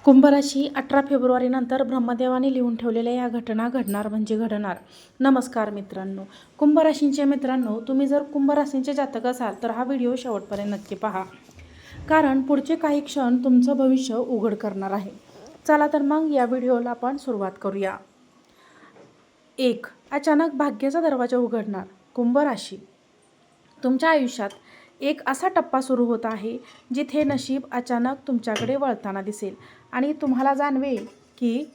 कुंभ राशी 18 फेब्रुवारीनंतर ब्रह्मदेवाने लिहून ठेवलेल्या या घटना घडणार म्हणजे घडणार. नमस्कार मित्रांनो, कुंभ राशींचे मित्रांनो, तुम्ही जर कुंभ राशींचे जातक असाल तर हा व्हिडिओ शेवटपर्यंत नक्की पहा, कारण पुढचे काही क्षण तुमचं भविष्य उघड करणार आहे. चला तर मग या व्हिडिओला आपण सुरुवात करूया. 1. अचानक भाग्याचा दरवाजा उघडणार. कुंभ राशी, तुमच्या आयुष्यात एक असा टप्पा सुरू होत आहे जिथे नशीब अचानक तुमच्याकडे वळताना दिसेल आणि तुम्हाला जाणवेल की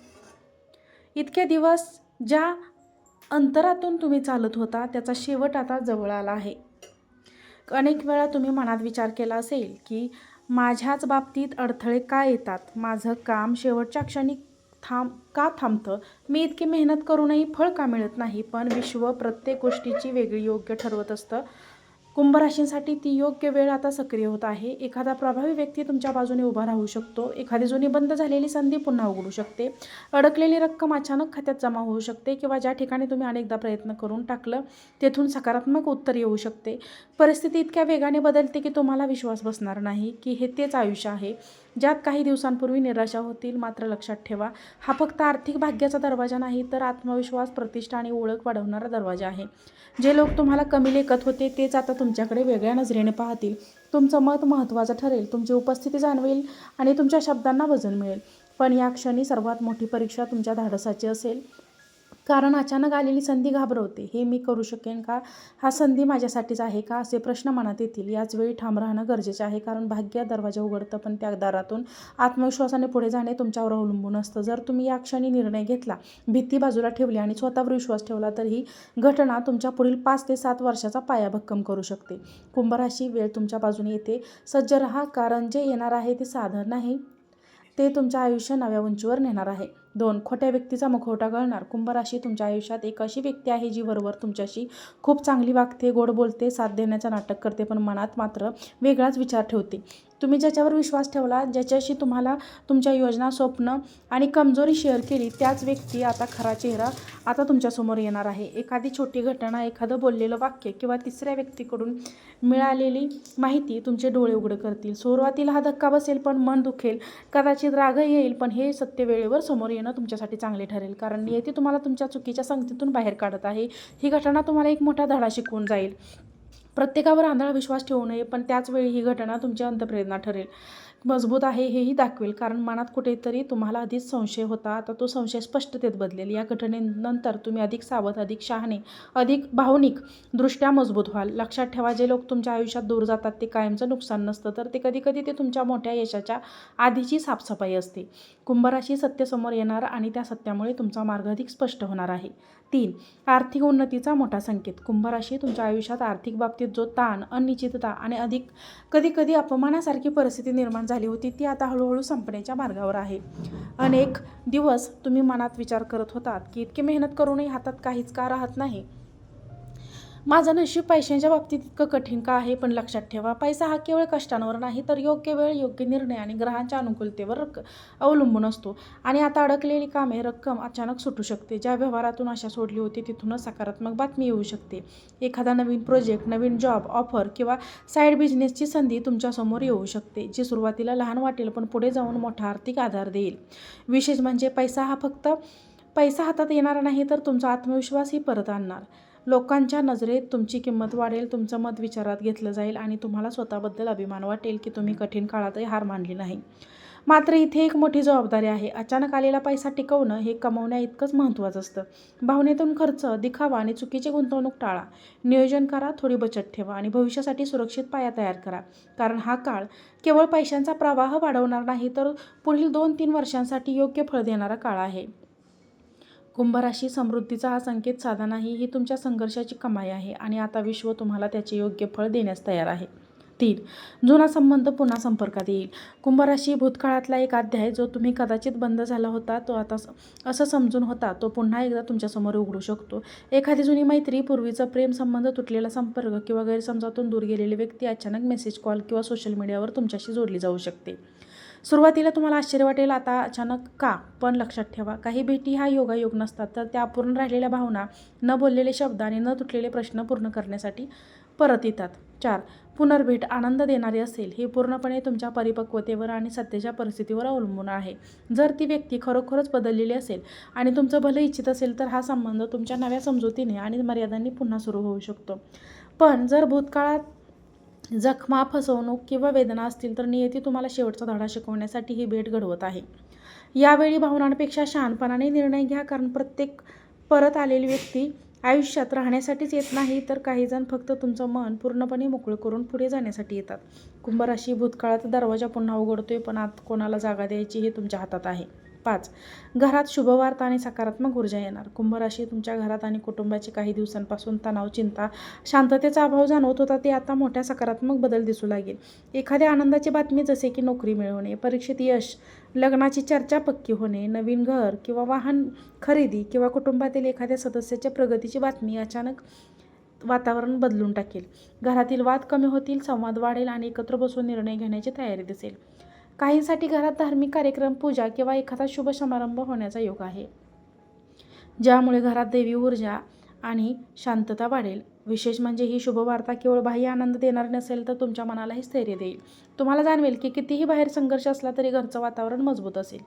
इतके दिवस ज्या अंतरातून तुम्ही चालत होता त्याचा शेवट आता जवळ आला आहे. अनेक वेळा तुम्ही मनात विचार केला असेल की माझ्याच बाबतीत अडथळे का येतात, माझं काम शेवटच्या क्षणी का थांबतं, मी इतकी मेहनत करूनही फळ का मिळत नाही. पण विश्व प्रत्येक गोष्टीची वेगळी योग्य ठरवत असतं. कुंभ राशींसाठी ती योग्य वेळ आता सक्रिय होत आहे. एखादा प्रभावी व्यक्ती तुमच्या बाजूने उभा राहू शकतो. एखादी जुनी बंद झालेली संधी पुन्हा उघडू शकते. अडकलेली रक्कम अचानक खात्यात जमा होऊ शकते किंवा ज्या ठिकाणी तुम्ही अनेकदा प्रयत्न करून टाकलं तेथून सकारात्मक उत्तर येऊ शकते. परिस्थिती इतक्या वेगाने बदलते की तुम्हाला विश्वास बसणार नाही की हे तेच आयुष्य आहे ज्यात काही दिवसांपूर्वी निराशा होतील. मात्र लक्षात ठेवा, हा फक्त आर्थिक भाग्याचा दरवाजा नाही तर आत्मविश्वास, प्रतिष्ठा आणि ओळख वाढवणारा दरवाजा आहे. जे लोक तुम्हाला कमी लेखत होते तेच आता तुमच्याकडे वेगळ्या नजरेने पाहतील. तुमचं मत महत्त्वाचं ठरेल, तुमची उपस्थिती जाणवेल आणि तुमच्या शब्दांना वजन मिळेल. पण या क्षणी सर्वात मोठी परीक्षा तुमच्या धाडसाची असेल, कारण अचानक आलेली संधी घाबरवते. हे मी करू शकेन का, हा संधी माझ्यासाठीच आहे का, असे प्रश्न मनात येतील. याच वेळी ठाम राहणं गरजेचे आहे, कारण भाग्य दरवाजा उघडतं पण त्या दारातून आत्मविश्वासाने पुढे जाणे तुमच्यावर अवलंबून असतं. जर तुम्ही या क्षणी निर्णय घेतला, भीती बाजूला ठेवली आणि स्वतःवर विश्वास ठेवला तर ही घटना तुमच्या पुढील 5 ते 7 वर्षाचा पाया भक्कम करू शकते. कुंभ राशी, वेळ तुमच्या बाजूने येते. सज्ज राहा, कारण जे येणार आहे ते साधं नाही, ते तुमचं आयुष्य नव्या उंचीवर नेणार आहे. 2. खोट्या व्यक्तीचा मुखवटा गळणार. कुंभ राशी, तुमच्या आयुष्यात एक अशी व्यक्ती आहे जी वरवर तुमच्याशी खूप चांगली वागते, गोड बोलते, साथ देण्याचं नाटक करते, पण मनात मात्र वेगळाच विचार ठेवते. तुम्ही ज्याच्यावर विश्वास ठेवला, ज्याच्याशी तुम्हाला तुमच्या योजना, स्वप्न आणि कमजोरी शेअर केली, त्याच व्यक्ती आता खरा चेहरा आता तुमच्यासमोर येणार आहे. एखादी छोटी घटना, एखादं बोललेलं वाक्य किंवा तिसऱ्या व्यक्तीकडून मिळालेली माहिती तुमचे डोळे उघडे करतील. सुरुवातीला हा धक्का बसेल, पण मन दुखेल, कदाचित रागही येईल, पण हे सत्य वेळेवर समोर येणं तुमच्यासाठी चांगले ठरेल, कारण नियती तुम्हाला तुमच्या चुकीच्या संगतीतून बाहेर काढत आहे. ही घटना तुम्हाला एक मोठा धडा शिकवून जाईल. प्रत्येकावर आंधळा विश्वास ठेवू नये, पण त्याच वेळी ही घटना तुमची अंतःप्रेरणा ठरेल, मजबूत आहे हेही दाखवेल, कारण मनात कुठेतरी तुम्हाला आधीच संशय होता, आता तो संशय स्पष्टतेत बदलेल. या घटनेनंतर तुम्ही अधिक सावध, अधिक शहाणे, अधिक भावनिक दृष्ट्या मजबूत व्हाल. लक्षात ठेवा, जे लोक तुमच्या आयुष्यात दूर जातात ते कायमचं नुकसान नसतं, तर ते कधीकधी ते तुमच्या मोठ्या यशाच्या आधीची साफसफाई असते. कुंभ राशी, सत्य समोर येणार आणि त्या सत्यामुळे तुमचा मार्ग अधिक स्पष्ट होणार आहे. 3. आर्थिक उन्नतीचा मोठा संकेत. कुंभ राशी, तुमच्या आयुष्यात आर्थिक बाबतीत जो ताण, अनिश्चितता आणि कधी अपमानासारखी परिस्थिती निर्माण झाली होती ती आता हळूहळू संपण्याच्या मार्गावर आहे. अनेक दिवस तुम्ही मनात विचार करत होतात की इतकी मेहनत करूनही हातात काहीच का राहत नाही, माझं नशीब पैशांच्या बाबतीत इतकं कठीण का आहे. पण लक्षात ठेवा, पैसा हा केवळ कष्टांवर नाही तर योग्य वेळ, योग्य निर्णय आणि ग्रहांच्या अनुकूलतेवर अवलंबून असतो. आणि आता अडकलेली कामे, रक्कम अचानक सुटू शकते. ज्या व्यवहारातून आशा सोडली होती तिथूनच सकारात्मक बातमी येऊ शकते. एखादा नवीन प्रोजेक्ट, नवीन जॉब ऑफर किंवा साईड बिझनेसची संधी तुमच्यासमोर येऊ शकते, जी सुरुवातीला लहान वाटेल पण पुढे जाऊन मोठा आर्थिक आधार देईल. विशेष म्हणजे पैसा हा फक्त पैसा हातात येणार नाही तर तुमचा आत्मविश्वासही परत आणणार. लोकांच्या नजरेत तुमची किंमत वाढेल, तुमचं मत विचारात घेतलं जाईल आणि तुम्हाला स्वतःबद्दल अभिमान वाटेल की तुम्ही कठीण काळातही हार मानली नाही. मात्र इथे एक मोठी जबाबदारी आहे. अचानक आलेला पैसा टिकवणं हे कमवण्या इतकंच महत्त्वाचं असतं. भावनेतून खर्च, दिखावा आणि चुकीची गुंतवणूक टाळा. नियोजन करा, थोडी बचत ठेवा आणि भविष्यासाठी सुरक्षित पाया तयार करा, कारण हा काळ केवळ पैशांचा प्रवाह वाढवणार नाही तर पुढील 2-3 वर्षांसाठी योग्य फळ देणारा काळ आहे. कुंभ राशी, समृद्धीचा हा संकेत साधा नाही, ही तुमच्या संघर्षाची कमाई आहे आणि आता विश्व तुम्हाला त्याचे योग्य फळ देण्यास तयार आहे. 3. जुना संबंध पुन्हा संपर्कात येईल. कुंभ राशी, भूतकाळातला एक अध्याय जो तुम्ही कदाचित बंद झाला होता, तो आता असं समजून होता, तो पुन्हा एकदा तुमच्यासमोर उघडू शकतो. एखादी जुनी मैत्री, पूर्वीचं प्रेम संबंध, तुटलेला संपर्क किंवा गैरसमजातून दूर गेलेली व्यक्ती अचानक मेसेज, कॉल किंवा सोशल मीडियावर तुमच्याशी जोडली जाऊ शकते. सुरुवातीला तुम्हाला आश्चर्य वाटेल, आता अचानक का? पण लक्षात ठेवा, काही भेटी हा योगायोग नसतात, तर त्या अपूर्ण राहिलेल्या भावना, न बोललेले शब्द आणि न तुटलेले प्रश्न पूर्ण करण्यासाठी परत येतात. 4. पुनर्भेट आनंद देणारी असेल. हे पूर्णपणे तुमच्या परिपक्वतेवर आणि सध्याच्या परिस्थितीवर अवलंबून आहे. जर ती व्यक्ती खरोखरच बदललेली असेल आणि तुमचं भलं इच्छित असेल तर हा संबंध तुमच्या नव्या समजुतीने आणि मर्यादांनी पुन्हा सुरू होऊ शकतो. पण जर भूतकाळात जखमा, फसवणूक किंवा वेदना असतील तर नियती तुम्हाला शेवटचा धडा शिकवण्यासाठी ही भेट घडवत आहे. यावेळी भावनांपेक्षा शहाणपणाने निर्णय घ्या, कारण प्रत्येक परत आलेली व्यक्ती आयुष्यात राहण्यासाठीच येत नाही, तर काही जण फक्त तुमचं मन पूर्णपणे मोकळं करून पुढे जाण्यासाठी येतात. कुंभ राशी, भूतकाळाचा दरवाजा पुन्हा उघडतोय, पण आत कोणाला जागा द्यायची हे तुमच्या हातात आहे. 5. घरात शुभवार्ता आणि सकारात्मक ऊर्जा येणार. कुंभ राशी, तुमच्या घरात आणि कुटुंबाचे काही दिवसांपासून तणाव, चिंता, शांततेचा अभाव जाणवत होता, ते आता मोठ्या सकारात्मक बदल दिसू लागेल. एखाद्या आनंदाची बातमी, जसे की नोकरी मिळवणे, परीक्षेत यश, लग्नाची चर्चा पक्की होणे, नवीन घर किंवा वाहन खरेदी किंवा कुटुंबातील एखाद्या सदस्याच्या प्रगतीची बातमी अचानक वातावरण बदलून टाकेल. घरातील वाद कमी होतील, संवाद वाढेल आणि एकत्र बसून निर्णय घेण्याची तयारी दिसेल. काहींसाठी घरात धार्मिक कार्यक्रम, पूजा किंवा एखादा शुभ समारंभ होण्याचा योग आहे, ज्यामुळे घरात दैवी ऊर्जा आणि शांतता वाढेल. विशेष म्हणजे ही शुभवार्ता केवळ बाह्य आनंद देणारी नसेल, तर तुमच्या मनालाही स्थैर्य देईल. तुम्हाला जाणवेल की कितीही बाहेर संघर्ष असला तरी घरचं वातावरण मजबूत असेल,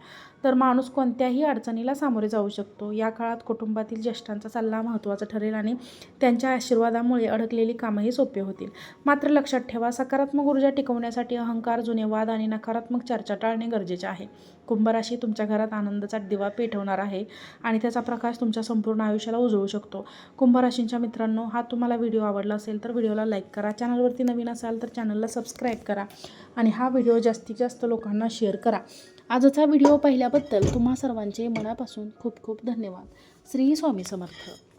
तर माणूस कोणत्याही अडचणीला सामोरे जाऊ शकतो. या काळात कुटुंबातील ज्येष्ठांचा सल्ला महत्त्वाचा ठरेल आणि त्यांच्या आशीर्वादामुळे अडकलेली कामंही सोपी होतील. मात्र लक्षात ठेवा, सकारात्मक ऊर्जा टिकवण्यासाठी अहंकार, जुने वाद आणि नकारात्मक चर्चा टाळणे गरजेचे आहे. कुंभ राशी तुमच्या घरात आनंदाचा दिवा पेटवणार आहे आणि त्याचा प्रकाश तुमच्या संपूर्ण आयुष्याला उजळू शकतो. कुंभ राशींच्या मित्रांनो, हा तुम्हाला व्हिडिओ आवडला असेल तर व्हिडिओला लाईक करा. चॅनलवरती नवीन असाल तर चॅनलला सबस्क्राईब करा आणि हा व्हिडिओ जास्तीत जास्त लोकांना शेअर करा. आजचा व्हिडिओ पाहिल्याबद्दल तुम्हा सर्वांचे मनापासून खूप खूप धन्यवाद. श्री स्वामी समर्थ.